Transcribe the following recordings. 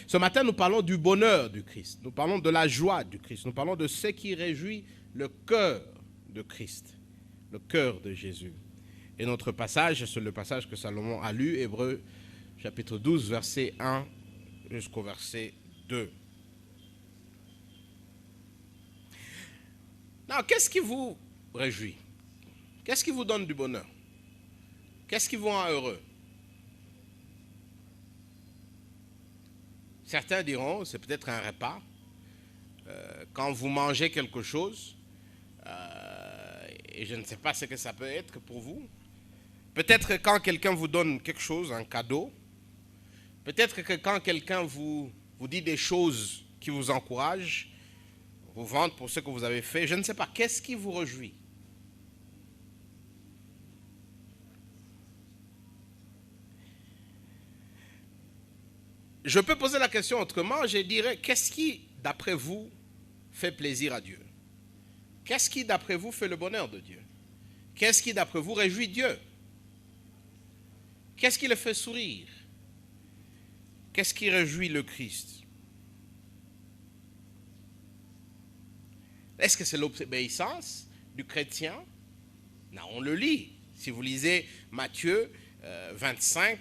Ce matin, nous parlons du bonheur du Christ. Nous parlons de la joie du Christ. Nous parlons de ce qui réjouit le cœur de Christ, le cœur de Jésus. Et notre passage, c'est le passage que Salomon a lu, Hébreux chapitre 12, verset 1 jusqu'au verset 2. Non, qu'est-ce qui vous réjouit? Qu'est-ce qui vous donne du bonheur? Qu'est-ce qui vous rend heureux? Certains diront, c'est peut-être un repas. Quand vous mangez quelque chose, et je ne sais pas ce que ça peut être pour vous. Peut-être quand quelqu'un vous donne quelque chose, un cadeau. Peut-être que quand quelqu'un vous dit des choses qui vous encouragent, vous vante pour ce que vous avez fait. Je ne sais pas, qu'est-ce qui vous réjouit? Je peux poser la question autrement, je dirais, qu'est-ce qui, d'après vous, fait plaisir à Dieu? Qu'est-ce qui, d'après vous, fait le bonheur de Dieu? Qu'est-ce qui, d'après vous, réjouit Dieu? Qu'est-ce qui le fait sourire? Qu'est-ce qui réjouit le Christ? Est-ce que c'est l'obéissance du chrétien? Non, on le lit. Si vous lisez Matthieu 25,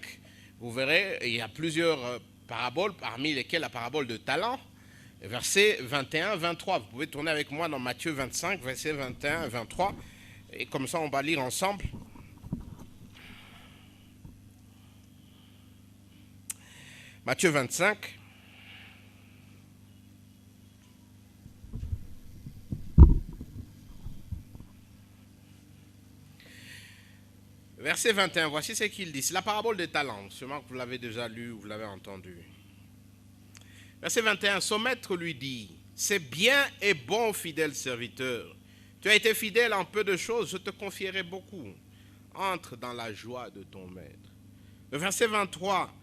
vous verrez, il y a plusieurs paraboles, parmi lesquelles la parabole de talent, versets 21-23. Vous pouvez tourner avec moi dans Matthieu 25, versets 21-23, et comme ça on va lire ensemble. Matthieu 25. Verset 21, voici ce qu'il dit. C'est la parabole des talents. Sûrement que vous l'avez déjà lu ou vous l'avez entendu. Verset 21, son maître lui dit, c'est bien et bon, fidèle serviteur. Tu as été fidèle en peu de choses, je te confierai beaucoup. Entre dans la joie de ton maître. Le verset 23,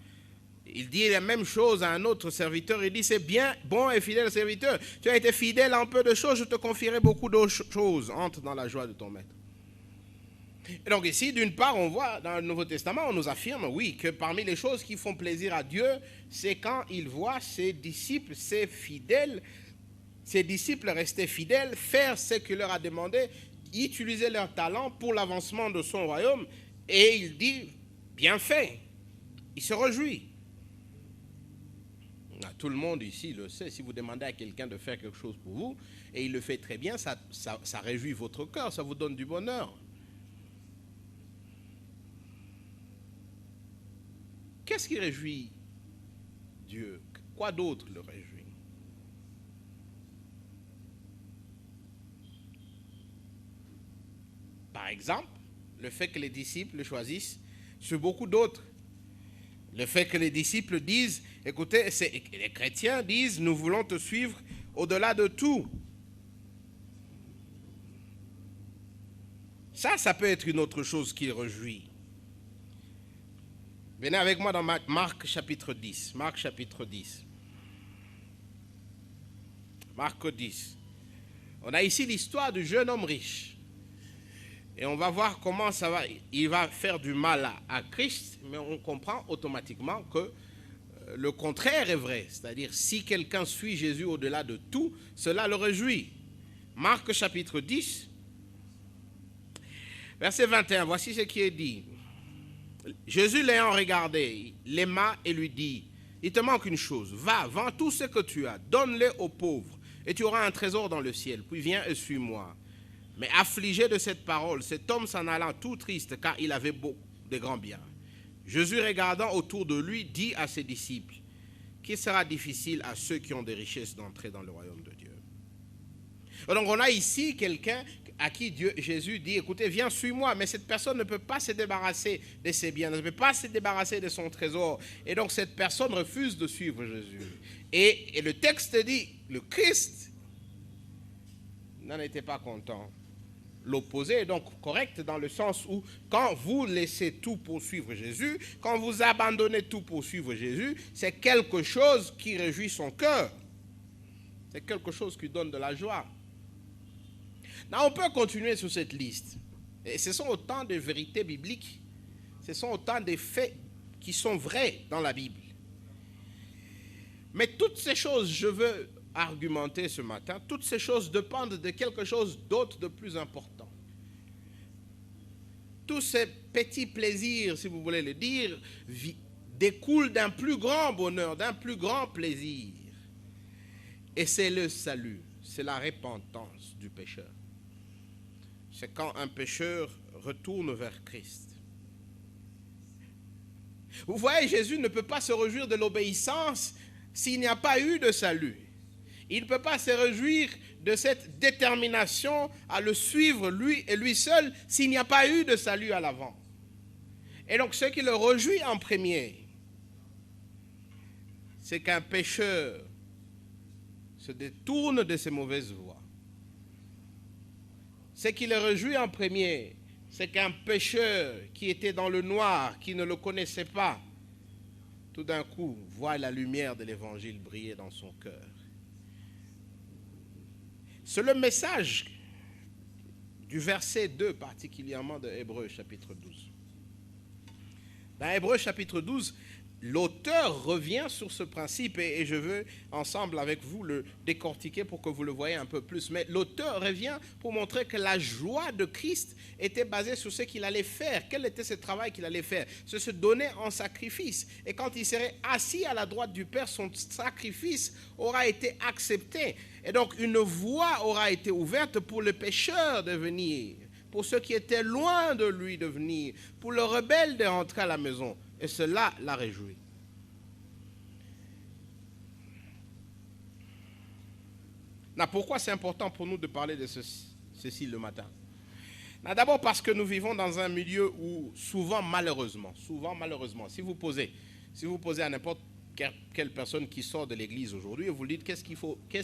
il dit la même chose à un autre serviteur. Il dit, c'est bien, bon et fidèle serviteur. Tu as été fidèle en peu de choses, je te confierai beaucoup d'autres choses. Entre dans la joie de ton maître. Et donc ici, d'une part, on voit dans le Nouveau Testament, on nous affirme, oui, que parmi les choses qui font plaisir à Dieu, c'est quand il voit ses disciples, ses disciples rester fidèles, faire ce qu'il leur a demandé, utiliser leur talent pour l'avancement de son royaume. Et il dit, bien fait, il se réjouit. Tout le monde ici le sait, si vous demandez à quelqu'un de faire quelque chose pour vous, et il le fait très bien, ça réjouit votre cœur, ça vous donne du bonheur. Qu'est-ce qui réjouit Dieu? Quoi d'autre le réjouit? Par exemple, le fait que les disciples le choisissent sur beaucoup d'autres. Le fait que les disciples disent, écoutez, les chrétiens disent, nous voulons te suivre au-delà de tout. Ça peut être une autre chose qui réjouit. Venez avec moi dans Marc chapitre 10. Marc chapitre 10. Marc 10. On a ici l'histoire du jeune homme riche. Et on va voir comment ça va. Il va faire du mal à Christ, mais on comprend automatiquement que le contraire est vrai. C'est-à-dire, si quelqu'un suit Jésus au-delà de tout, cela le réjouit. Marc chapitre 10, verset 21. Voici ce qui est dit. Jésus l'ayant regardé, l'aima et lui dit, il te manque une chose, va, vends tout ce que tu as, donne-le aux pauvres, et tu auras un trésor dans le ciel, puis viens et suis-moi. Mais affligé de cette parole, cet homme s'en alla tout triste, car il avait beaucoup de grands biens. Jésus, regardant autour de lui, dit à ses disciples, qu'il sera difficile à ceux qui ont des richesses d'entrer dans le royaume de Dieu. Donc on a ici quelqu'un à qui Jésus dit, écoutez, viens, suis-moi, mais cette personne ne peut pas se débarrasser de ses biens, ne peut pas se débarrasser de son trésor. Et donc cette personne refuse de suivre Jésus. Et le texte dit, le Christ n'en était pas content. L'opposé est donc correct dans le sens où quand vous laissez tout pour suivre Jésus, quand vous abandonnez tout pour suivre Jésus, c'est quelque chose qui réjouit son cœur. C'est quelque chose qui donne de la joie. Là, on peut continuer sur cette liste. Et ce sont autant de vérités bibliques, ce sont autant de faits qui sont vrais dans la Bible. Mais toutes ces choses, je veux argumenter ce matin, toutes ces choses dépendent de quelque chose d'autre de plus important. Tous ces petits plaisirs, si vous voulez le dire, découlent d'un plus grand bonheur, d'un plus grand plaisir. Et c'est le salut, c'est la repentance du pécheur. C'est quand un pécheur retourne vers Christ. Vous voyez, Jésus ne peut pas se réjouir de l'obéissance s'il n'y a pas eu de salut. Il ne peut pas se réjouir de cette détermination à le suivre, lui et lui seul, s'il n'y a pas eu de salut à l'avant. Et donc, ce qui le réjouit en premier, c'est qu'un pécheur se détourne de ses mauvaises voies. Ce qui le réjouit en premier, c'est qu'un pécheur qui était dans le noir, qui ne le connaissait pas, tout d'un coup voit la lumière de l'évangile briller dans son cœur. C'est le message du verset 2 particulièrement de Hébreux chapitre 12. Dans Hébreux chapitre 12, l'auteur revient sur ce principe et je veux ensemble avec vous le décortiquer pour que vous le voyez un peu plus. Mais l'auteur revient pour montrer que la joie de Christ était basée sur ce qu'il allait faire. Quel était ce travail qu'il allait faire? C'est se donner en sacrifice. Et quand il serait assis à la droite du Père, son sacrifice aura été accepté. Et donc une voie aura été ouverte pour le pécheur de venir, pour ceux qui étaient loin de lui de venir, pour le rebelle de rentrer à la maison. Et cela l'a réjoui. Pourquoi c'est important pour nous de parler de ceci le matin? D'abord parce que nous vivons dans un milieu où souvent malheureusement, si vous posez à n'importe quelle personne qui sort de l'église aujourd'hui et vous dites qu'est-ce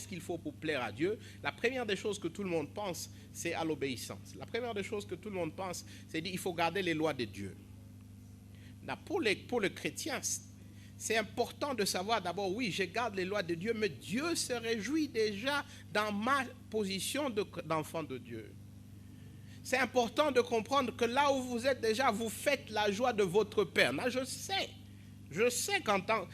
qu'il faut pour plaire à Dieu, la première des choses que tout le monde pense, c'est à l'obéissance. La première des choses que tout le monde pense, c'est qu'il faut garder les lois de Dieu. Pour le chrétien, c'est important de savoir d'abord, oui, je garde les lois de Dieu, mais Dieu se réjouit déjà dans ma position d'enfant de Dieu. C'est important de comprendre que là où vous êtes déjà, vous faites la joie de votre Père. Là, je sais qu'en tant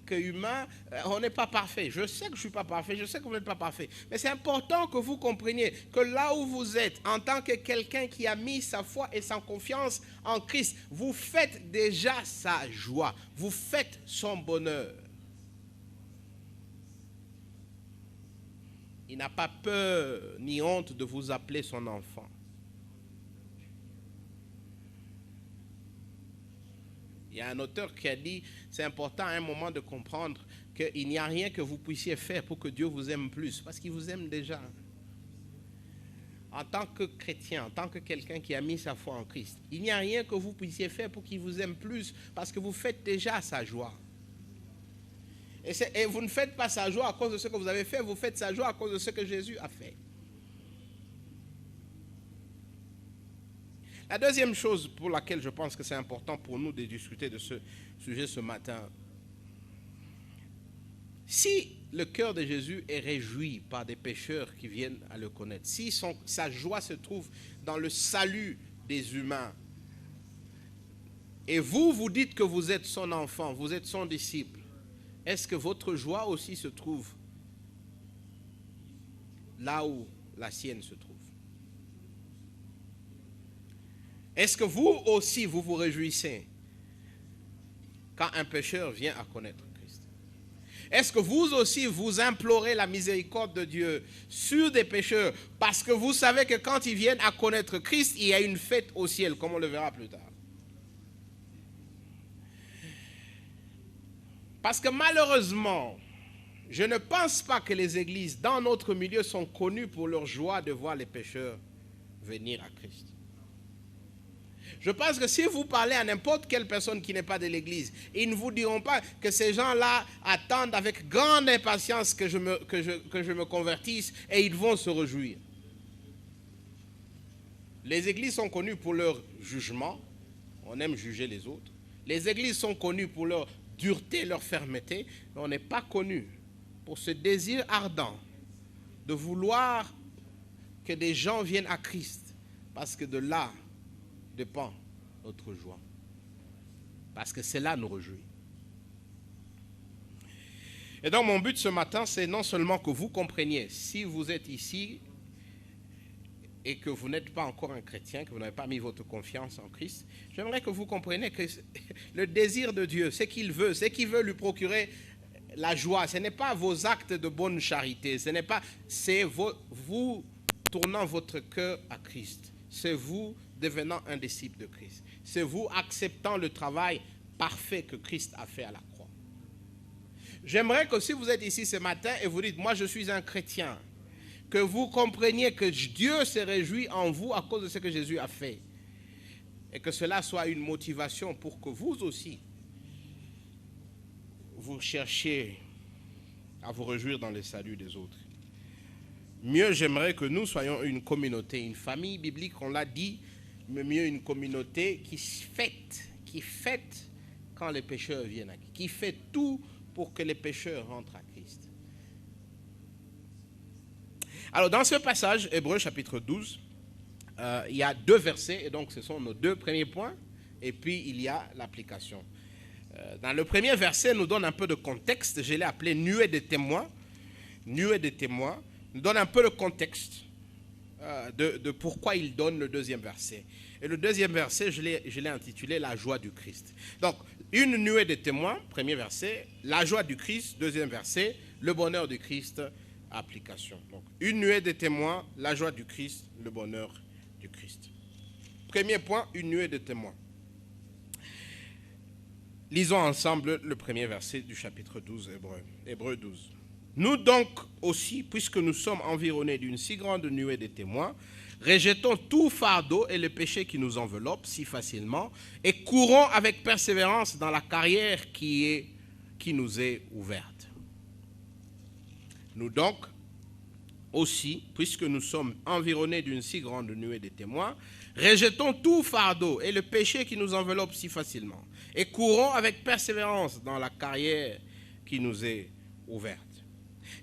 qu'humain, on n'est pas parfait. Je sais que je ne suis pas parfait, je sais que vous n'êtes pas parfait. Mais c'est important que vous compreniez que là où vous êtes, en tant que quelqu'un qui a mis sa foi et sa confiance en Christ, vous faites déjà sa joie, vous faites son bonheur. Il n'a pas peur ni honte de vous appeler son enfant. Il y a un auteur qui a dit, c'est important à un moment de comprendre qu'il n'y a rien que vous puissiez faire pour que Dieu vous aime plus, parce qu'il vous aime déjà. En tant que chrétien, en tant que quelqu'un qui a mis sa foi en Christ, il n'y a rien que vous puissiez faire pour qu'il vous aime plus, parce que vous faites déjà sa joie. Et vous ne faites pas sa joie à cause de ce que vous avez fait, vous faites sa joie à cause de ce que Jésus a fait. La deuxième chose pour laquelle je pense que c'est important pour nous de discuter de ce sujet ce matin, si le cœur de Jésus est réjoui par des pécheurs qui viennent à le connaître, si sa joie se trouve dans le salut des humains, et vous dites que vous êtes son enfant, vous êtes son disciple, est-ce que votre joie aussi se trouve là où la sienne se trouve? Est-ce que vous aussi, vous vous réjouissez quand un pécheur vient à connaître Christ? Est-ce que vous aussi, vous implorez la miséricorde de Dieu sur des pécheurs parce que vous savez que quand ils viennent à connaître Christ, il y a une fête au ciel, comme on le verra plus tard? Parce que malheureusement, je ne pense pas que les églises dans notre milieu sont connues pour leur joie de voir les pécheurs venir à Christ. Je pense que si vous parlez à n'importe quelle personne qui n'est pas de l'église, ils ne vous diront pas que ces gens-là attendent avec grande impatience que je me convertisse et ils vont se réjouir. Les églises sont connues pour leur jugement. On aime juger les autres. Les églises sont connues pour leur dureté, leur fermeté. Mais on n'est pas connu pour ce désir ardent de vouloir que des gens viennent à Christ. Parce que de là dépend notre joie. Parce que cela nous réjouit. Et donc mon but ce matin, c'est non seulement que vous compreniez, si vous êtes ici et que vous n'êtes pas encore un chrétien, que vous n'avez pas mis votre confiance en Christ, j'aimerais que vous compreniez que le désir de Dieu, c'est qu'il veut lui procurer la joie. Ce n'est pas vos actes de bonne charité, c'est vous tournant votre cœur à Christ. C'est vous devenant un disciple de Christ. C'est vous acceptant le travail parfait que Christ a fait à la croix. J'aimerais que si vous êtes ici ce matin et vous dites, moi je suis un chrétien, que vous compreniez que Dieu se réjouit en vous à cause de ce que Jésus a fait. Et que cela soit une motivation pour que vous aussi, vous cherchiez à vous réjouir dans le salut des autres. Mieux, j'aimerais que nous soyons une communauté, une famille biblique, on l'a dit, mais mieux une communauté qui fête quand les pécheurs viennent à Christ, qui fait tout pour que les pécheurs rentrent à Christ. Alors, dans ce passage, Hébreux chapitre 12, il y a 2 versets, et donc ce sont nos 2 premiers points, et puis il y a l'application. Dans le premier verset, nous donne un peu de contexte, je l'ai appelé nuée des témoins, nous donne un peu le contexte de pourquoi il donne le 2e verset. Et le 2e verset, je l'ai intitulé « La joie du Christ ». Donc, une nuée de témoins, premier verset, la joie du Christ, 2e verset, le bonheur du Christ, application. Donc, une nuée de témoins, la joie du Christ, le bonheur du Christ. Premier point, une nuée de témoins. Lisons ensemble le premier verset du chapitre 12, Hébreux 12. Nous donc aussi, puisque nous sommes environnés d'une si grande nuée de témoins, rejetons tout fardeau et le péché qui nous enveloppe si facilement et courons avec persévérance dans la carrière qui nous est ouverte. Nous donc aussi, puisque nous sommes environnés d'une si grande nuée de témoins, rejetons tout fardeau et le péché qui nous enveloppe si facilement et courons avec persévérance dans la carrière qui nous est ouverte.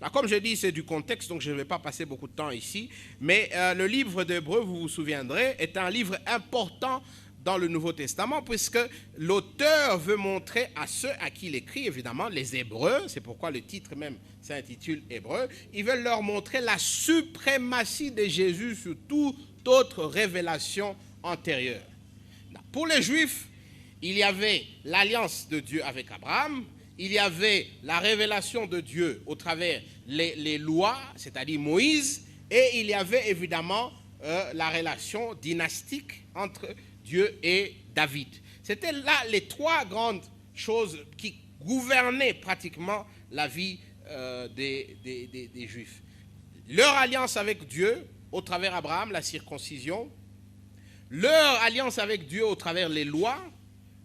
Là, comme je dis, c'est du contexte, donc je ne vais pas passer beaucoup de temps ici, mais le livre d'Hébreux, vous vous souviendrez, est un livre important dans le Nouveau Testament, puisque l'auteur veut montrer à ceux à qui il écrit, évidemment, les Hébreux, c'est pourquoi le titre même s'intitule Hébreux, ils veulent leur montrer la suprématie de Jésus sur toute autre révélation antérieure. Pour les Juifs, il y avait l'alliance de Dieu avec Abraham, il y avait la révélation de Dieu au travers les lois, c'est-à-dire Moïse, et il y avait évidemment la relation dynastique entre Dieu et David. C'était là les 3 grandes choses qui gouvernaient pratiquement la vie des Juifs. Leur alliance avec Dieu au travers Abraham, la circoncision, leur alliance avec Dieu au travers les lois,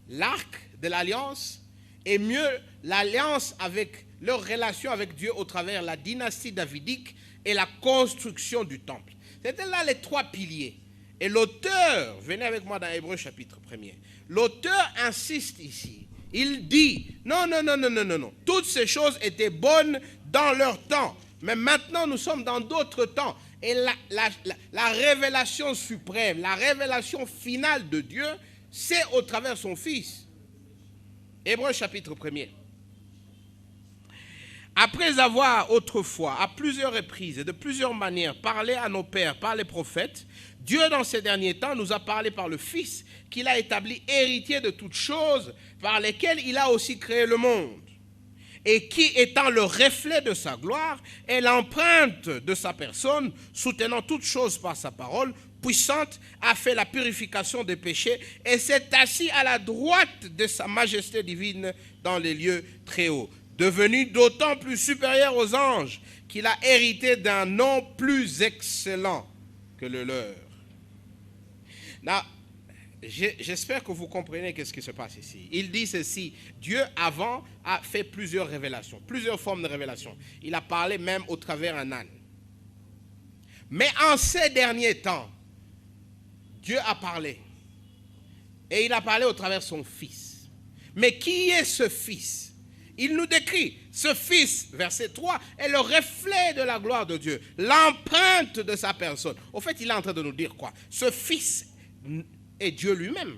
l'arc de l'alliance, et mieux, l'alliance avec leur relation avec Dieu au travers la dynastie davidique et la construction du temple. C'était là les 3 piliers. Et l'auteur, venez avec moi dans Hébreux chapitre 1er, l'auteur insiste ici. Il dit, non, toutes ces choses étaient bonnes dans leur temps, mais maintenant nous sommes dans d'autres temps. Et la révélation suprême, la révélation finale de Dieu, c'est au travers de son Fils. Hébreux chapitre 1er. Après avoir autrefois, à plusieurs reprises et de plusieurs manières, parlé à nos pères par les prophètes, Dieu dans ces derniers temps nous a parlé par le Fils, qu'il a établi héritier de toutes choses, par lesquelles il a aussi créé le monde, et qui, étant le reflet de sa gloire, est l'empreinte de sa personne, soutenant toutes choses par sa parole, puissante, a fait la purification des péchés et s'est assis à la droite de sa majesté divine dans les lieux très hauts, devenu d'autant plus supérieur aux anges qu'il a hérité d'un nom plus excellent que le leur. Là, j'espère que vous comprenez ce qui se passe ici. Il dit ceci, Dieu avant a fait plusieurs révélations, plusieurs formes de révélations. Il a parlé même au travers d'un âne. Mais en ces derniers temps, Dieu a parlé. Et il a parlé au travers de son Fils. Mais qui est ce Fils? Il nous décrit, ce Fils, verset 3, est le reflet de la gloire de Dieu, l'empreinte de sa personne. Au fait, il est en train de nous dire quoi? Ce Fils est Dieu lui-même.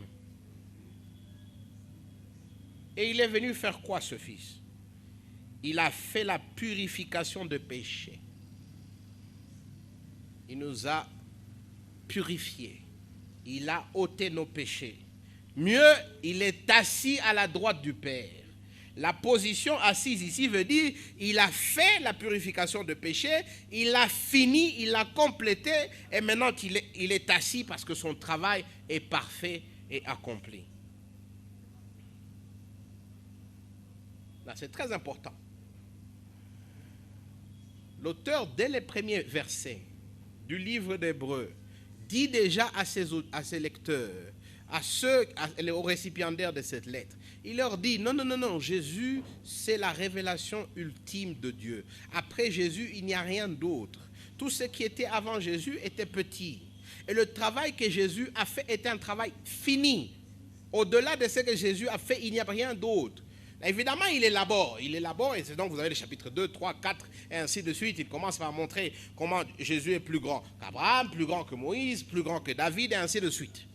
Et il est venu faire quoi, ce Fils? il a fait la purification de péché. Il nous a purifiés. Il a ôté nos péchés. Mieux, il est assis à la droite du Père. La position assise ici veut dire il a fait la purification de péché, il a fini, il a complété et maintenant il est assis parce que son travail est parfait et accompli. Là, c'est très important. L'auteur, dès les premiers versets du livre d'Hébreux, dit déjà à ses lecteurs, aux récipiendaires de cette lettre, il leur dit, non, Jésus, c'est la révélation ultime de Dieu. Après Jésus, il n'y a rien d'autre. Tout ce qui était avant Jésus était petit. Et le travail que Jésus a fait était un travail fini. Au-delà de ce que Jésus a fait, il n'y a rien d'autre. Évidemment, il élabore, et c'est donc vous avez les chapitres 2, 3, 4, et ainsi de suite. Il commence par montrer comment Jésus est plus grand qu'Abraham, plus grand que Moïse, plus grand que David, et ainsi de suite.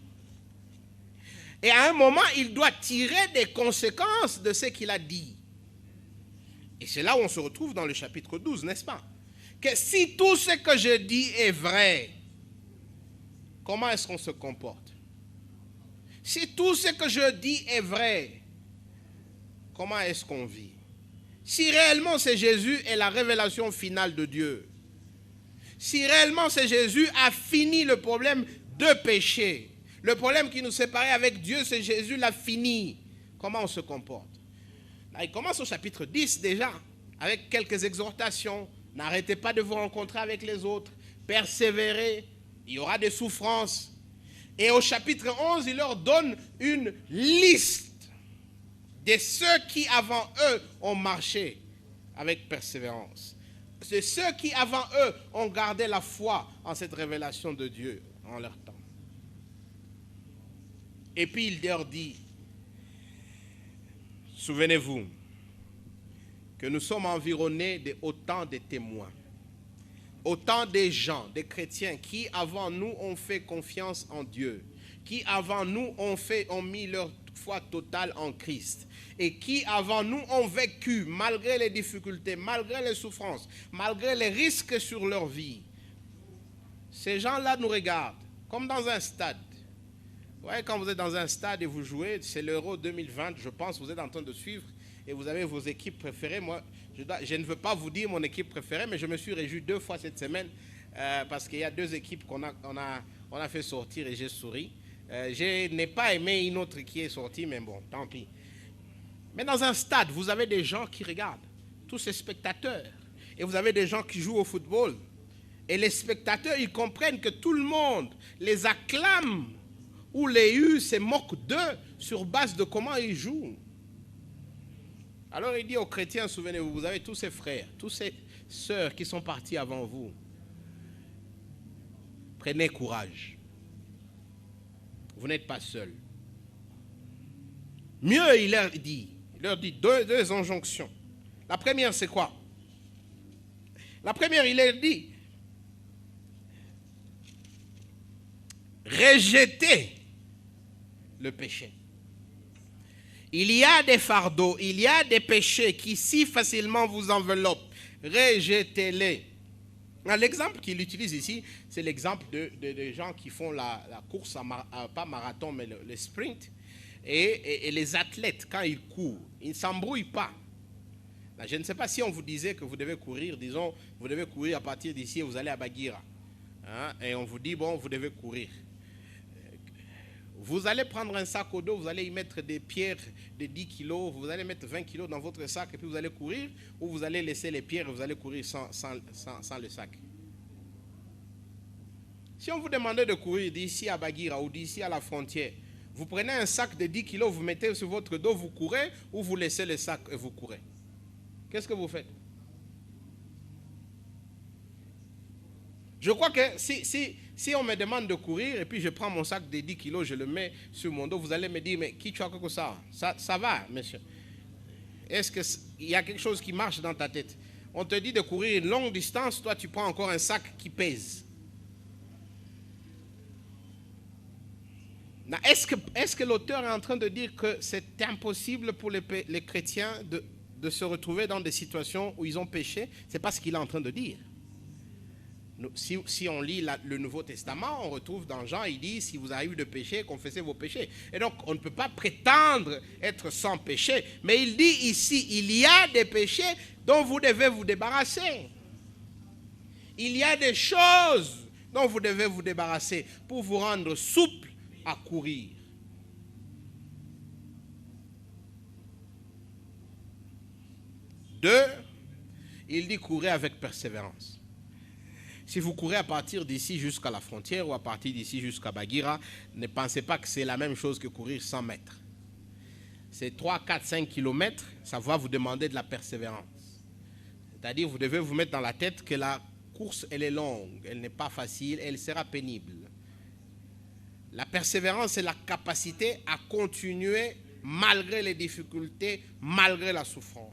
Et à un moment, il doit tirer des conséquences de ce qu'il a dit. Et c'est là où on se retrouve dans le chapitre 12, n'est-ce pas? Que si tout ce que je dis est vrai, comment est-ce qu'on se comporte? Si tout ce que je dis est vrai, comment est-ce qu'on vit? Si réellement c'est Jésus et la révélation finale de Dieu, si réellement c'est Jésus a fini le problème de péché, le problème qui nous séparait avec Dieu, c'est Jésus l'a fini. Comment on se comporte? Là, il commence au chapitre 10 déjà, avec quelques exhortations. N'arrêtez pas de vous rencontrer avec les autres. Persévérez. Il y aura des souffrances. Et au chapitre 11, il leur donne une liste de ceux qui avant eux ont marché avec persévérance. C'est ceux qui avant eux ont gardé la foi en cette révélation de Dieu en leur temps. Et puis il leur dit, souvenez-vous que nous sommes environnés de autant de témoins, autant de gens, des chrétiens qui avant nous ont fait confiance en Dieu, qui avant nous ont mis leur foi totale en Christ et qui avant nous ont vécu malgré les difficultés, malgré les souffrances, malgré les risques sur leur vie. Ces gens-là nous regardent comme dans un stade. Vous voyez, quand vous êtes dans un stade et vous jouez, c'est l'Euro 2020, je pense, vous êtes en train de suivre et vous avez vos équipes préférées. Moi, je ne veux pas vous dire mon équipe préférée, mais je me suis réjoui 2 fois cette semaine parce qu'il y a 2 équipes qu'on a fait sortir et j'ai souri. Je n'ai pas aimé une autre qui est sortie, mais bon, tant pis. Mais dans un stade, vous avez des gens qui regardent, tous ces spectateurs, et vous avez des gens qui jouent au football. Et les spectateurs, ils comprennent que tout le monde les acclame ou les hue se moquent d'eux sur base de comment ils jouent. Alors il dit aux chrétiens, souvenez-vous, vous avez tous ces frères, tous ces sœurs qui sont partis avant vous. Prenez courage. Vous n'êtes pas seuls. Mieux, il leur dit deux injonctions. La première, c'est quoi? La première, il leur dit, rejetez le péché. Il y a des fardeaux, il y a des péchés qui si facilement vous enveloppent. Rejetez-les. L'exemple qu'il utilise ici, c'est l'exemple de gens qui font la course, pas marathon, mais le sprint. Et les athlètes, quand ils courent, ils ne s'embrouillent pas. Là, je ne sais pas si on vous disait que vous devez courir, disons, vous devez courir à partir d'ici et vous allez à Baguira. Hein, et on vous dit, bon, vous devez courir. Vous allez prendre un sac au dos, vous allez y mettre des pierres de 10 kilos, vous allez mettre 20 kilos dans votre sac et puis vous allez courir, ou vous allez laisser les pierres et vous allez courir sans le sac. Si on vous demandait de courir d'ici à Baguira ou d'ici à la frontière, vous prenez un sac de 10 kilos, vous mettez sur votre dos, vous courez, ou vous laissez le sac et vous courez. Qu'est-ce que vous faites? Je crois que si on me demande de courir et puis je prends mon sac de 10 kilos, je le mets sur mon dos, vous allez me dire, mais qui tu as que ça? Ça va, monsieur. Est-ce qu'il y a quelque chose qui marche dans ta tête? On te dit de courir une longue distance, toi tu prends encore un sac qui pèse. Est-ce que l'auteur est en train de dire que c'est impossible pour les chrétiens de se retrouver dans des situations où ils ont péché, c'est pas ce qu'il est en train de dire. Si on lit le Nouveau Testament, on retrouve dans Jean, il dit, si vous avez eu de péché, confessez vos péchés. Et donc, on ne peut pas prétendre être sans péché. Mais il dit ici, il y a des péchés dont vous devez vous débarrasser. Il y a des choses dont vous devez vous débarrasser pour vous rendre souple à courir. Deux, il dit courir avec persévérance. Si vous courez à partir d'ici jusqu'à la frontière ou à partir d'ici jusqu'à Bagira, ne pensez pas que c'est la même chose que courir 100 mètres. C'est 3, 4, 5 kilomètres, ça va vous demander de la persévérance. C'est-à-dire, vous devez vous mettre dans la tête que la course, elle est longue, elle n'est pas facile, elle sera pénible. La persévérance, c'est la capacité à continuer malgré les difficultés, malgré la souffrance.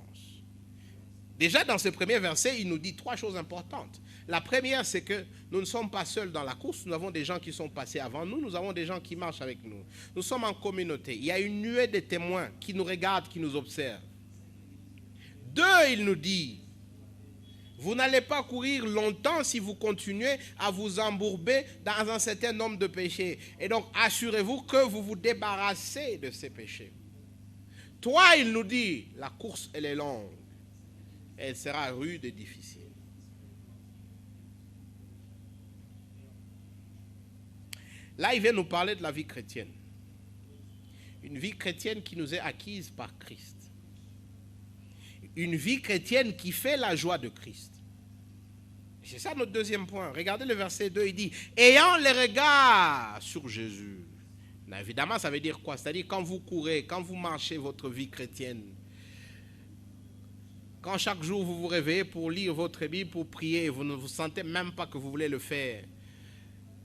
Déjà, dans ce premier verset, il nous dit 3 choses importantes. La première, c'est que nous ne sommes pas seuls dans la course, nous avons des gens qui sont passés avant nous, nous avons des gens qui marchent avec nous. Nous sommes en communauté. Il y a une nuée de témoins qui nous regardent, qui nous observent. 2, il nous dit, vous n'allez pas courir longtemps si vous continuez à vous embourber dans un certain nombre de péchés. Et donc, assurez-vous que vous vous débarrassez de ces péchés. 3, il nous dit, la course, elle est longue. Elle sera rude et difficile. Là, il vient nous parler de la vie chrétienne. Une vie chrétienne qui nous est acquise par Christ. Une vie chrétienne qui fait la joie de Christ. C'est ça notre deuxième point. Regardez le verset 2, il dit « Ayant les regards sur Jésus ». Évidemment, ça veut dire quoi? C'est-à-dire quand vous courez, quand vous marchez votre vie chrétienne, quand chaque jour vous vous réveillez pour lire votre Bible, pour prier, vous ne vous sentez même pas que vous voulez le faire.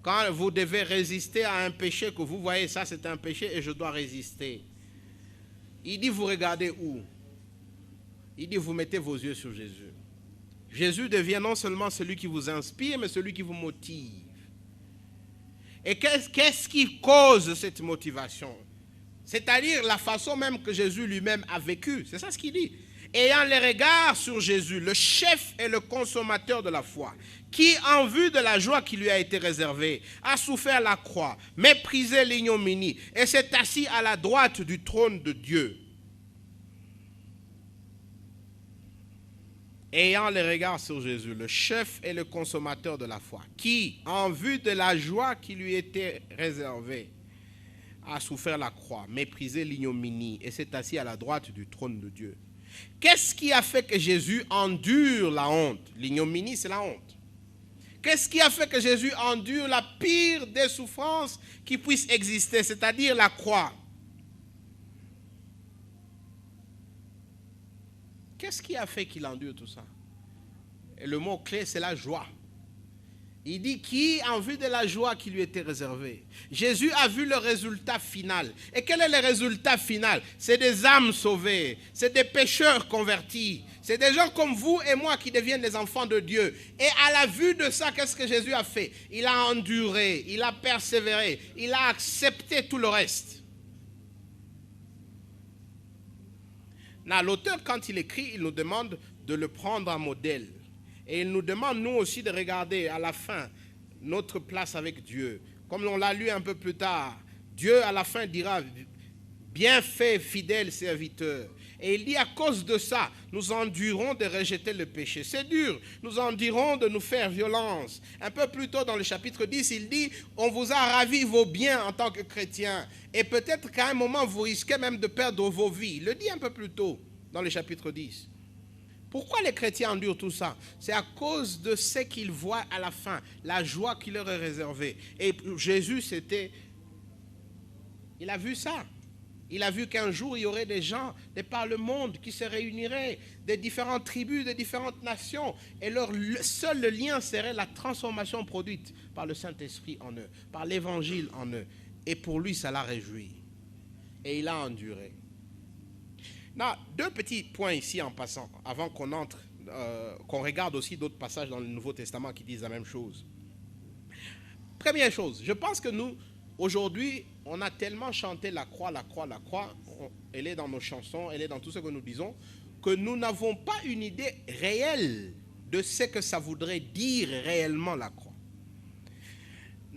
Quand vous devez résister à un péché que vous voyez, ça c'est un péché et je dois résister. Il dit, vous regardez où? Il dit, vous mettez vos yeux sur Jésus. Jésus devient non seulement celui qui vous inspire, mais celui qui vous motive. Et qu'est-ce qui cause cette motivation? C'est-à-dire la façon même que Jésus lui-même a vécu. C'est ça ce qu'il dit. Ayant les regards sur Jésus, le chef et le consommateur de la foi, qui, en vue de la joie qui lui a été réservée, a souffert la croix, méprisé l'ignominie, et s'est assis à la droite du trône de Dieu. Ayant les regards sur Jésus, le chef et le consommateur de la foi, qui, en vue de la joie qui lui était réservée, a souffert la croix, méprisé l'ignominie, et s'est assis à la droite du trône de Dieu. Qu'est-ce qui a fait que Jésus endure la honte? L'ignominie, c'est la honte. Qu'est-ce qui a fait que Jésus endure la pire des souffrances qui puissent exister, c'est-à-dire la croix? Qu'est-ce qui a fait qu'il endure tout ça? Et le mot clé, c'est la joie. Il dit qui, en vue de la joie qui lui était réservée. Jésus a vu le résultat final. Et quel est le résultat final? C'est des âmes sauvées, c'est des pécheurs convertis, c'est des gens comme vous et moi qui deviennent les enfants de Dieu. Et à la vue de ça, qu'est-ce que Jésus a fait? Il a enduré, il a persévéré, il a accepté tout le reste. L'auteur, quand il écrit, il nous demande de le prendre en modèle. Et il nous demande, nous aussi, de regarder à la fin notre place avec Dieu. Comme on l'a lu un peu plus tard, Dieu à la fin dira, bien fait, fidèle serviteur. Et il dit, à cause de ça, nous endurons de rejeter le péché. C'est dur, nous endurons de nous faire violence. Un peu plus tôt dans le chapitre 10, il dit, on vous a ravi vos biens en tant que chrétiens. Et peut-être qu'à un moment, vous risquez même de perdre vos vies. Il le dit un peu plus tôt dans le chapitre 10. Pourquoi les chrétiens endurent tout ça? C'est à cause de ce qu'ils voient à la fin, la joie qui leur est réservée. Et Jésus, il a vu ça. Il a vu qu'un jour, il y aurait des gens de par le monde qui se réuniraient, des différentes tribus, des différentes nations. Et seul le lien serait la transformation produite par le Saint-Esprit en eux, par l'Évangile en eux. Et pour lui, ça l'a réjoui. Et il a enduré. Non, 2 petits points ici en passant, avant qu'on entre, qu'on regarde aussi d'autres passages dans le Nouveau Testament qui disent la même chose. Première chose, je pense que nous, aujourd'hui, on a tellement chanté la croix, la croix, la croix, elle est dans nos chansons, elle est dans tout ce que nous disons, que nous n'avons pas une idée réelle de ce que ça voudrait dire réellement la croix.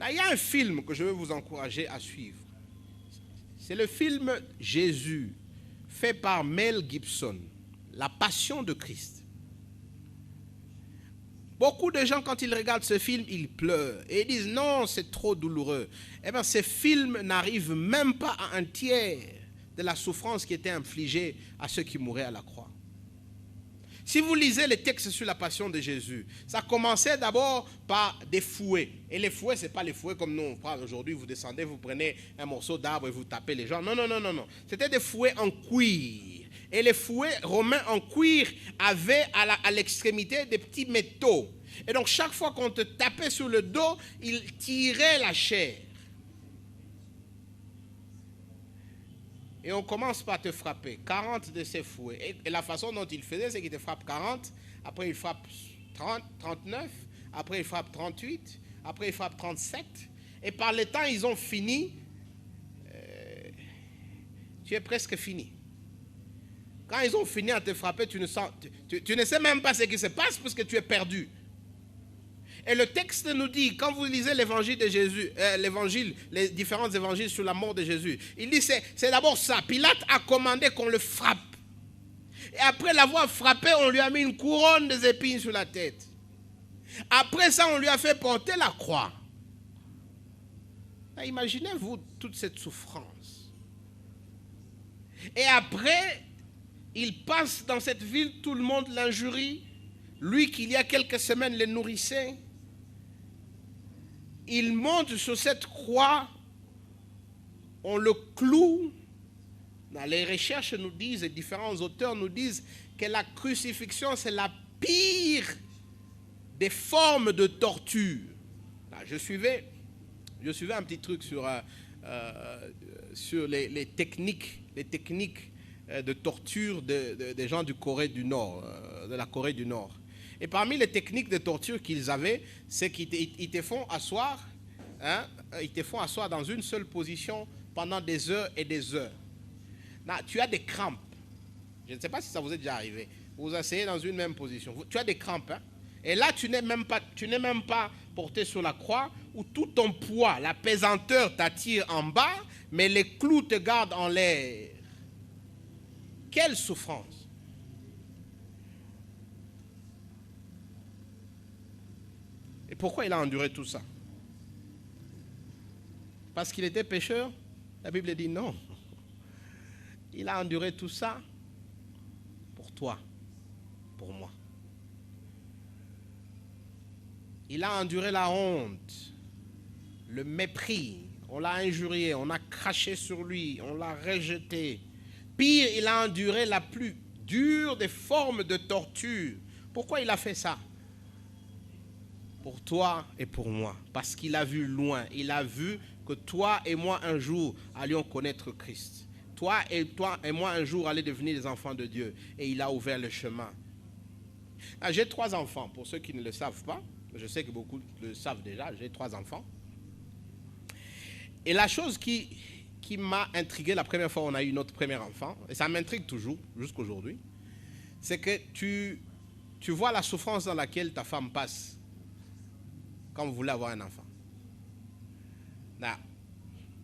Il y a un film que je veux vous encourager à suivre. C'est le film Jésus, fait par Mel Gibson, La Passion de Christ. Beaucoup de gens, quand ils regardent ce film, ils pleurent et ils disent non, c'est trop douloureux. Eh bien, ce film n'arrive même pas à un tiers de la souffrance qui était infligée à ceux qui mouraient à la croix. Si vous lisez les textes sur la passion de Jésus, ça commençait d'abord par des fouets. Et les fouets, ce n'est pas les fouets comme nous on parle aujourd'hui, vous descendez, vous prenez un morceau d'arbre et vous tapez les gens. Non, non, non, non, non. C'était des fouets en cuir. Et les fouets romains en cuir avaient à l'extrémité des petits métaux. Et donc chaque fois qu'on te tapait sur le dos, ils tiraient la chair. Et on commence par te frapper 40 de ces fouets. Et la façon dont il faisait, c'est qu'il te frappe 40, après il frappe 30, 39, après il frappe 38, après il frappe 37. Et par le temps, ils ont fini. Tu es presque fini. Quand ils ont fini à te frapper, tu ne sais même pas ce qui se passe parce que tu es perdu. Et le texte nous dit, quand vous lisez l'évangile de Jésus, les différents évangiles sur la mort de Jésus, il dit c'est d'abord ça. Pilate a commandé qu'on le frappe. Et après l'avoir frappé, on lui a mis une couronne d'épines sur la tête. Après ça, on lui a fait porter la croix. Imaginez-vous toute cette souffrance. Et après, il passe dans cette ville, tout le monde l'injurie. Lui qui il y a quelques semaines les nourrissait. Il monte sur cette croix, on le cloue. Les recherches nous disent, et différents auteurs nous disent que la crucifixion, c'est la pire des formes de torture. Je suivais un petit truc sur les techniques de torture des gens du Corée du Nord, de la Corée du Nord. Et parmi les techniques de torture qu'ils avaient, c'est qu'ils te font asseoir, ils te font asseoir dans une seule position pendant des heures et des heures. Là, tu as des crampes. Je ne sais pas si ça vous est déjà arrivé. Vous vous asseyez dans une même position. Tu as des crampes. Et là, tu n'es même pas porté sur la croix où tout ton poids, la pesanteur t'attire en bas, mais les clous te gardent en l'air. Quelle souffrance! Et pourquoi il a enduré tout ça? Parce qu'il était pécheur? La Bible dit non. Il a enduré tout ça pour toi, pour moi. Il a enduré la honte, le mépris. On l'a injurié, on a craché sur lui, on l'a rejeté. Pire, il a enduré la plus dure des formes de torture. Pourquoi il a fait ça? Pour toi et pour moi. Parce qu'il a vu loin. Il a vu que toi et moi un jour allions connaître Christ. Toi et moi un jour allaient devenir des enfants de Dieu. Et il a ouvert le chemin. J'ai 3 enfants. Pour ceux qui ne le savent pas, je sais que beaucoup le savent déjà, j'ai 3 enfants. Et la chose qui m'a intrigué la première fois où on a eu notre premier enfant, et ça m'intrigue toujours, jusqu'aujourd'hui, c'est que tu vois la souffrance dans laquelle ta femme passe quand vous voulez avoir un enfant. Là,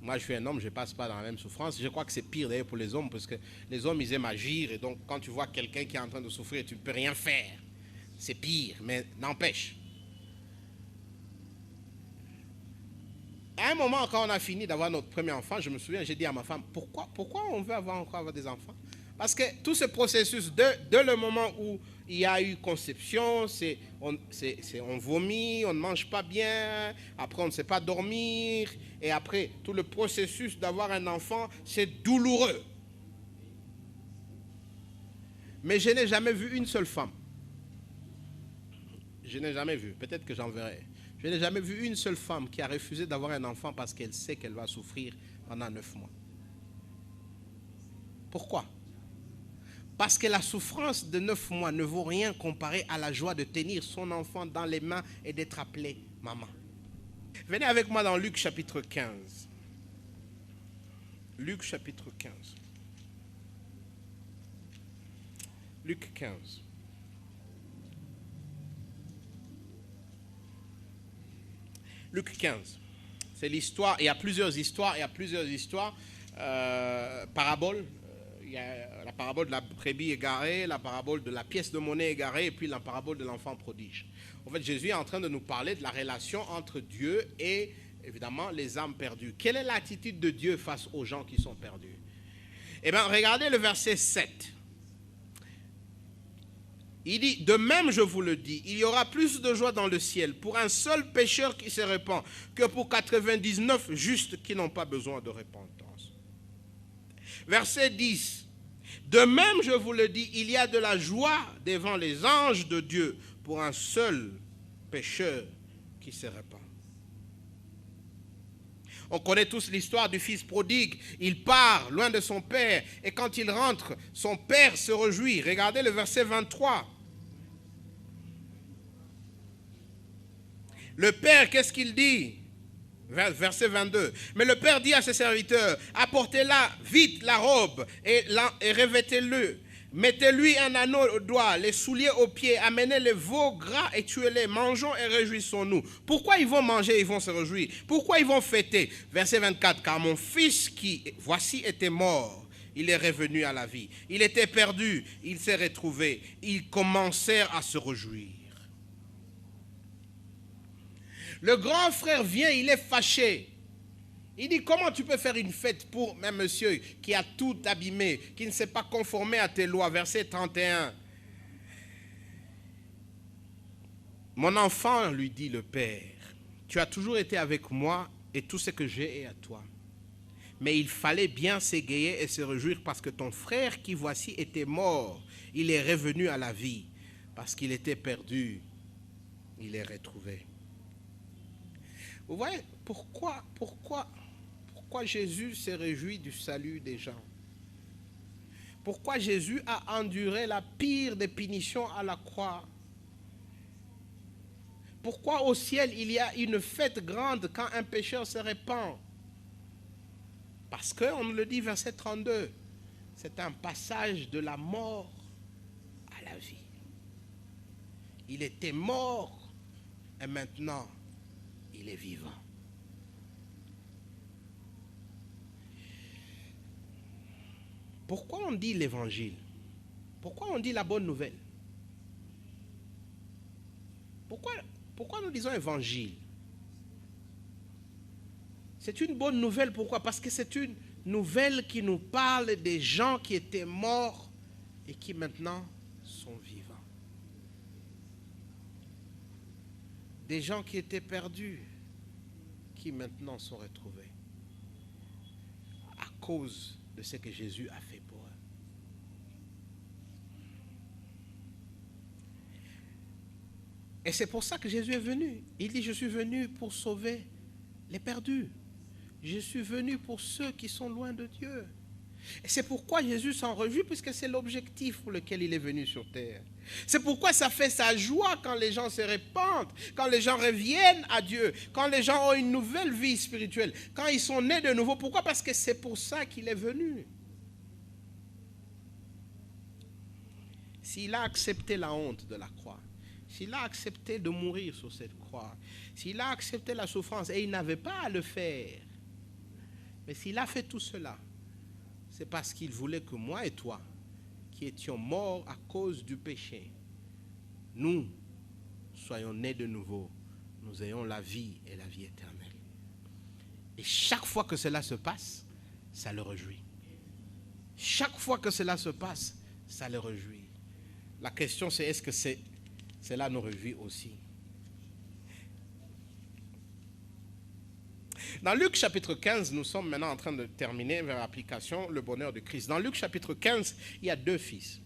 moi je suis un homme, je ne passe pas dans la même souffrance. Je crois que c'est pire d'ailleurs pour les hommes, parce que les hommes ils aiment agir, et donc quand tu vois quelqu'un qui est en train de souffrir et tu ne peux rien faire, c'est pire, mais n'empêche. À un moment, quand on a fini d'avoir notre premier enfant, je me souviens, j'ai dit à ma femme, pourquoi on veut encore avoir des enfants? Parce que tout ce processus, de le moment où il y a eu conception, on vomit, on ne mange pas bien, après on ne sait pas dormir, et après tout le processus d'avoir un enfant, c'est douloureux. Mais je n'ai jamais vu une seule femme. Je n'ai jamais vu, peut-être que j'en verrai. Je n'ai jamais vu une seule femme qui a refusé d'avoir un enfant parce qu'elle sait qu'elle va souffrir pendant 9 mois. Pourquoi? Parce que la souffrance de 9 mois ne vaut rien comparé à la joie de tenir son enfant dans les mains et d'être appelé maman. Venez avec moi dans Luc chapitre 15. Luc chapitre 15. Luc 15. Luc 15. C'est l'histoire, il y a plusieurs histoires, paraboles. Il y a la parabole de la brebis égarée, la parabole de la pièce de monnaie égarée et puis la parabole de l'enfant prodige. En fait, Jésus est en train de nous parler de la relation entre Dieu et, évidemment, les âmes perdues. Quelle est l'attitude de Dieu face aux gens qui sont perdus? Eh bien, regardez le verset 7. Il dit, de même je vous le dis, il y aura plus de joie dans le ciel pour un seul pécheur qui se répand que pour 99 justes qui n'ont pas besoin de repentance. Verset 10. De même je vous le dis, il y a de la joie devant les anges de Dieu pour un seul pécheur qui se répand. On connaît tous l'histoire du fils prodigue. Il part loin de son père et quand il rentre, son père se réjouit. Regardez le verset 23. Le père, qu'est-ce qu'il dit? Verset 22. Mais le père dit à ses serviteurs, apportez-la vite la robe et revêtez-le. Mettez-lui un anneau au doigt, les souliers aux pieds, amenez les veaux gras et tuez-les, mangeons et réjouissons-nous. Pourquoi ils vont manger, ils vont se réjouir? Pourquoi ils vont fêter? Verset 24, car mon fils qui, voici, était mort, il est revenu à la vie. Il était perdu, il s'est retrouvé. Ils commencèrent à se réjouir. Le grand frère vient, il est fâché. Il dit, comment tu peux faire une fête pour un monsieur qui a tout abîmé, qui ne s'est pas conformé à tes lois? Verset 31. Mon enfant, lui dit le père, tu as toujours été avec moi et tout ce que j'ai est à toi. Mais il fallait bien s'égayer et se réjouir parce que ton frère qui voici était mort, il est revenu à la vie. Parce qu'il était perdu, il est retrouvé. Vous voyez pourquoi Jésus se réjouit du salut des gens? Pourquoi Jésus a enduré la pire des punitions à la croix? Pourquoi au ciel il y a une fête grande quand un pécheur se répand? Parce qu'on le dit verset 32, c'est un passage de la mort à la vie. Il était mort et maintenant il est vivant. Pourquoi on dit l'évangile? Pourquoi on dit la bonne nouvelle? Pourquoi nous disons évangile? C'est une bonne nouvelle, pourquoi? Parce que c'est une nouvelle qui nous parle des gens qui étaient morts et qui maintenant sont vivants. Des gens qui étaient perdus, qui maintenant sont retrouvés à cause de ce que Jésus a fait pour eux. Et c'est pour ça que Jésus est venu. Il dit, je suis venu pour sauver les perdus. Je suis venu pour ceux qui sont loin de Dieu. Et c'est pourquoi Jésus s'en réjouit, puisque c'est l'objectif pour lequel il est venu sur terre. C'est pourquoi ça fait sa joie quand les gens se répandent, quand les gens reviennent à Dieu, quand les gens ont une nouvelle vie spirituelle, quand ils sont nés de nouveau. Pourquoi? Parce que c'est pour ça qu'il est venu. S'il a accepté la honte de la croix, s'il a accepté de mourir sur cette croix, s'il a accepté la souffrance, et il n'avait pas à le faire, mais s'il a fait tout cela, c'est parce qu'il voulait que moi et toi, qui étions morts à cause du péché, nous soyons nés de nouveau, nous ayons la vie et la vie éternelle. Et chaque fois que cela se passe, ça le réjouit. Chaque fois que cela se passe, ça le réjouit. La question c'est, est-ce que cela nous réjouit aussi? Dans Luc chapitre 15, nous sommes maintenant en train de terminer vers l'application le bonheur de Christ. Dans Luc chapitre 15, il y a deux fils.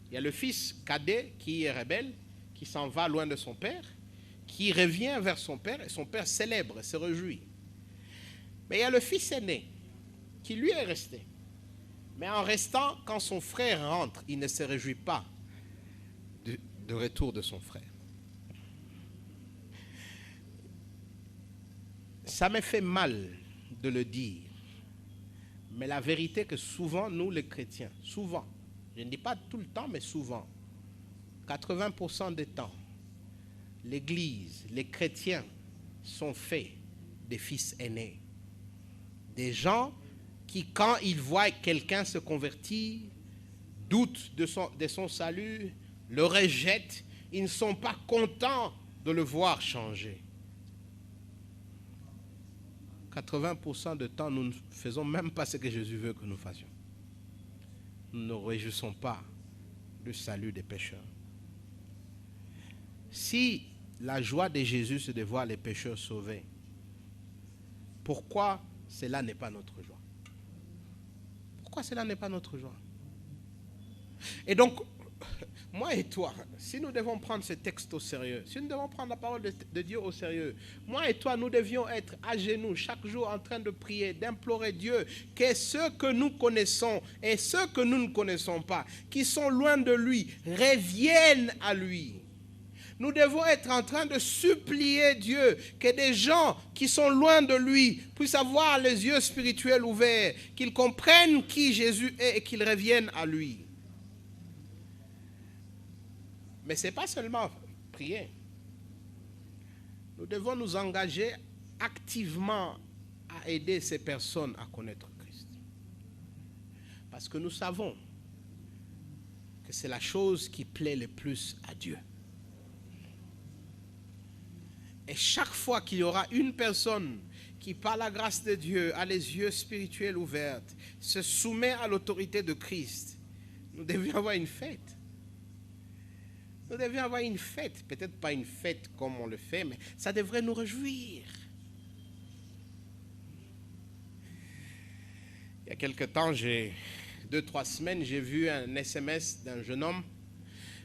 Il y a le fils cadet qui est rebelle, qui s'en va loin de son père, qui revient vers son père et son père célèbre, se réjouit. Mais il y a le fils aîné qui lui est resté. Mais en restant, quand son frère rentre, il ne se réjouit pas du retour de son frère. Ça me fait mal de le dire, mais la vérité que souvent, nous les chrétiens, souvent, Je ne dis pas tout le temps, mais souvent. 80% des temps, l'Église, les chrétiens sont faits des fils aînés. Des gens qui, quand ils voient quelqu'un se convertir, doutent de son salut, le rejettent, ils ne sont pas contents de le voir changer. 80% de temps, nous ne faisons même pas ce que Jésus veut que nous fassions. Nous ne nous réjouissons pas du salut des pécheurs. Si la joie de Jésus, c'est de voir les pécheurs sauvés, pourquoi cela n'est pas notre joie? Pourquoi cela n'est pas notre joie? Et donc, moi et toi, si nous devons prendre ce texte au sérieux, si nous devons prendre la parole de Dieu au sérieux, moi et toi, nous devions être à genoux chaque jour en train de prier, d'implorer Dieu que ceux que nous connaissons et ceux que nous ne connaissons pas, qui sont loin de lui, reviennent à lui. Nous devons être en train de supplier Dieu que des gens qui sont loin de lui puissent avoir les yeux spirituels ouverts, qu'ils comprennent qui Jésus est et qu'ils reviennent à lui. Mais ce n'est pas seulement prier. Nous devons nous engager activement à aider ces personnes à connaître Christ. Parce que nous savons que c'est la chose qui plaît le plus à Dieu. Et chaque fois qu'il y aura une personne qui, par la grâce de Dieu, a les yeux spirituels ouverts, se soumet à l'autorité de Christ, nous devions avoir une fête. Nous devions avoir une fête. Peut-être pas une fête comme on le fait, mais ça devrait nous réjouir. Il y a quelque temps, 2-3 semaines, j'ai vu un SMS d'un jeune homme.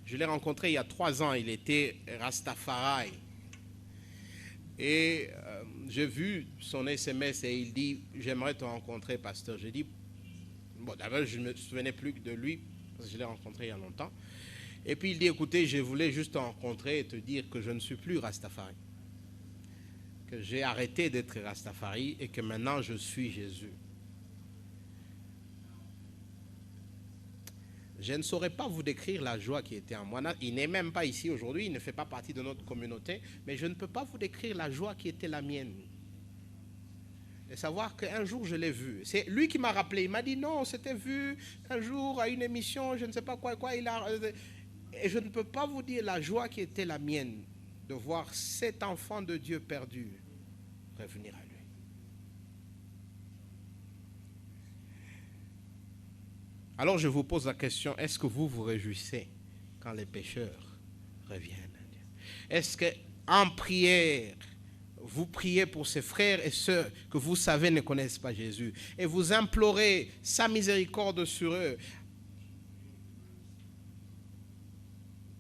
Je l'ai rencontré il y a 3 ans. Il était Rastafari. Et j'ai vu son SMS et il dit « J'aimerais te rencontrer, pasteur ». J'ai dit « Bon, d'abord, je ne me souvenais plus de lui, parce que je l'ai rencontré il y a longtemps. » Et puis il dit « Écoutez, je voulais juste te rencontrer et te dire que je ne suis plus Rastafari. Que j'ai arrêté d'être Rastafari et que maintenant je suis Jésus. » Je ne saurais pas vous décrire la joie qui était en moi. Il n'est même pas ici aujourd'hui, il ne fait pas partie de notre communauté, mais je ne peux pas vous décrire la joie qui était la mienne. Et savoir qu'un jour je l'ai vu. C'est lui qui m'a rappelé, il m'a dit non, c'était vu un jour à une émission, je ne sais pas quoi, et je ne peux pas vous dire la joie qui était la mienne de voir cet enfant de Dieu perdu revenir à lui. Alors je vous pose la question, est-ce que vous vous réjouissez quand les pécheurs reviennent à Dieu? Est-ce qu'en prière, vous priez pour ces frères et sœurs que vous savez ne connaissent pas Jésus et vous implorez sa miséricorde sur eux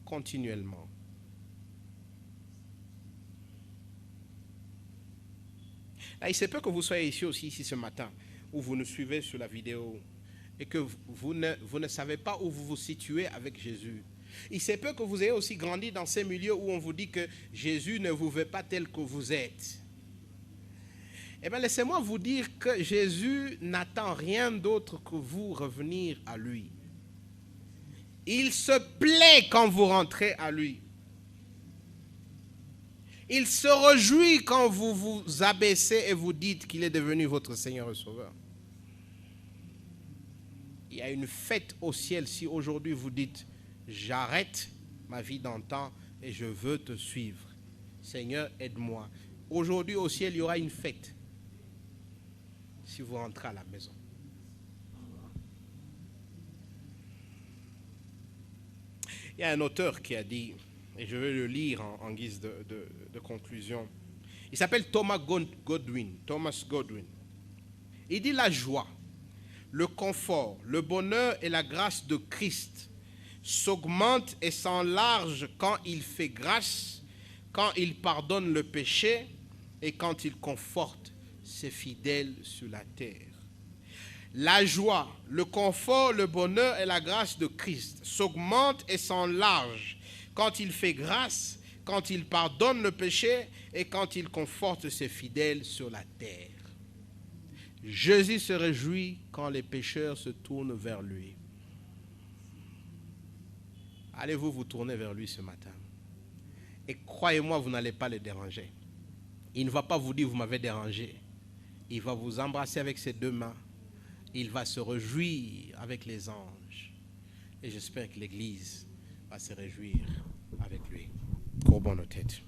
continuellement? Là, il se peut que vous soyez ici ce matin, ou vous nous suivez sur la vidéo, et que vous ne savez pas où vous vous situez avec Jésus. Il se peut que vous ayez aussi grandi dans ces milieux où on vous dit que Jésus ne vous veut pas tel que vous êtes. Eh bien, laissez-moi vous dire que Jésus n'attend rien d'autre que vous revenir à lui. Il se plaît quand vous rentrez à lui. Il se réjouit quand vous vous abaissez et vous dites qu'il est devenu votre Seigneur et Sauveur. Il y a une fête au ciel si aujourd'hui vous dites « J'arrête ma vie d'antan et je veux te suivre. Seigneur, aide-moi. » Aujourd'hui au ciel, il y aura une fête si vous rentrez à la maison. Il y a un auteur qui a dit, et je vais le lire en guise de conclusion, il s'appelle Thomas Godwin. Il dit « La joie, le confort, le bonheur et la grâce de Christ s'augmentent et s'enlargent quand il fait grâce, quand il pardonne le péché et quand il conforte ses fidèles sur la terre. La joie, le confort, le bonheur et la grâce de Christ s'augmentent et s'enlargent quand il fait grâce, quand il pardonne le péché et quand il conforte ses fidèles sur la terre. Jésus se réjouit quand les pécheurs se tournent vers lui. allez-vous vous tourner vers lui ce matin. Et croyez-moi, vous n'allez pas le déranger. Il ne va pas vous dire, vous m'avez dérangé. Il va vous embrasser avec ses deux mains. Il va se réjouir avec les anges. Et j'espère que l'Église va se réjouir avec lui. Courbons nos têtes.